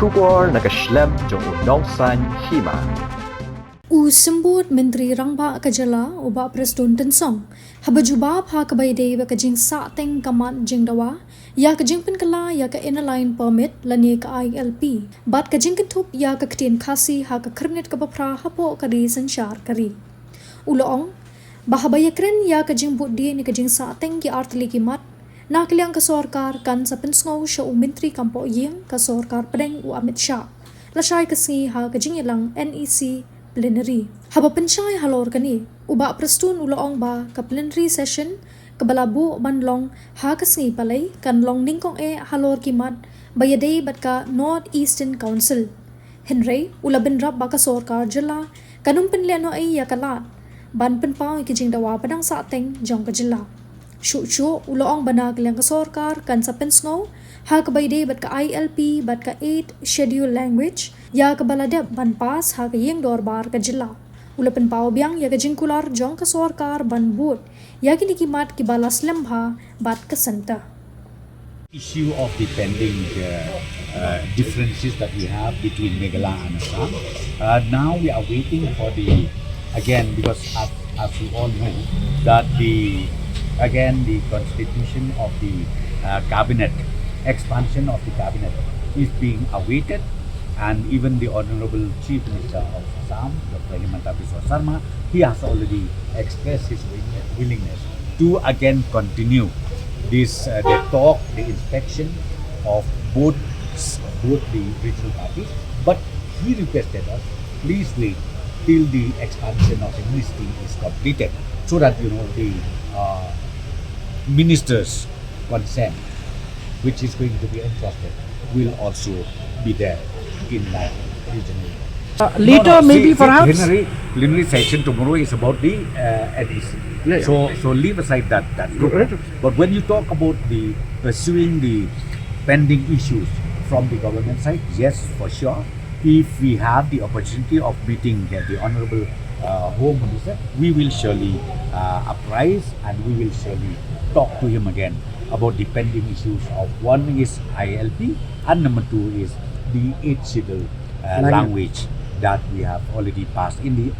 Shugor nakaslem jong unongsan Hima. Sembut Menteri Rangba ka Jylla uba Presiden Tynsong habajubab ha kabayde ba kajing sa teng kamat jing dawa ya kajing penkala ya ka inline permit lani ka ILP bat kajing kentup ya ka ktin khasi ha ka kernet ka bapra hapo kari sanchar kari uloong bahabaya kren ya kajing budi ni kajing sa teng ki artli kimat nakliang ka Sorkar kan sa Pynsngew Shah Menteri kampo yeng ka Sorkar pedeng Amit Shah lasai kasngi ha kajing ilang NEC plenary. Haba pencai halor kani, uba prestun uloong ba ka plenary session, kabalabu banlong ha kasngi palay kan long ningkong halor kimat bayade bat ka North Eastern Council. Henry, ula benrap ba ka Sorkar Jylla, kanung penliano ay yakalat, ban penpao ikijing dawa padang sateng jong ka Jylla. Syu uloong banag liang ka Sorkar kan sa Pynsngew, ha kabayde bat ka ILP bat ka 8 schedule language, ya ka baladeb ban pas ha ka yeng dorbar ka Jylla. Ula penpao biang ya ka jingkular jong ka Sorkar ban bud, ya ki nikimat ki balas lembha bat ka senta. Issue of the pending differences that we have between Meghalaya and Assam. Now we are waiting for the, again, because as we all know, that the constitution of the cabinet, expansion of the cabinet is being awaited, and even the Honorable Chief Minister of Assam, Dr. Hima, he has already expressed his willingness to again continue this the inspection of both the regional parties, but he requested us, please wait till the expansion of the ministry is completed, so that the ministers' consent, which is going to be entrusted, will also be there in that regional. Perhaps Plenary session tomorrow is about the NEC. So leave aside that group. But when you talk about the pursuing the pending issues from the government side, yes, for sure. If we have the opportunity of meeting the Honorable Home Minister, we will surely apprise and we will surely talk to him again about the pending issues of one is ILP and number two is the 8 schedule language that we have already passed in the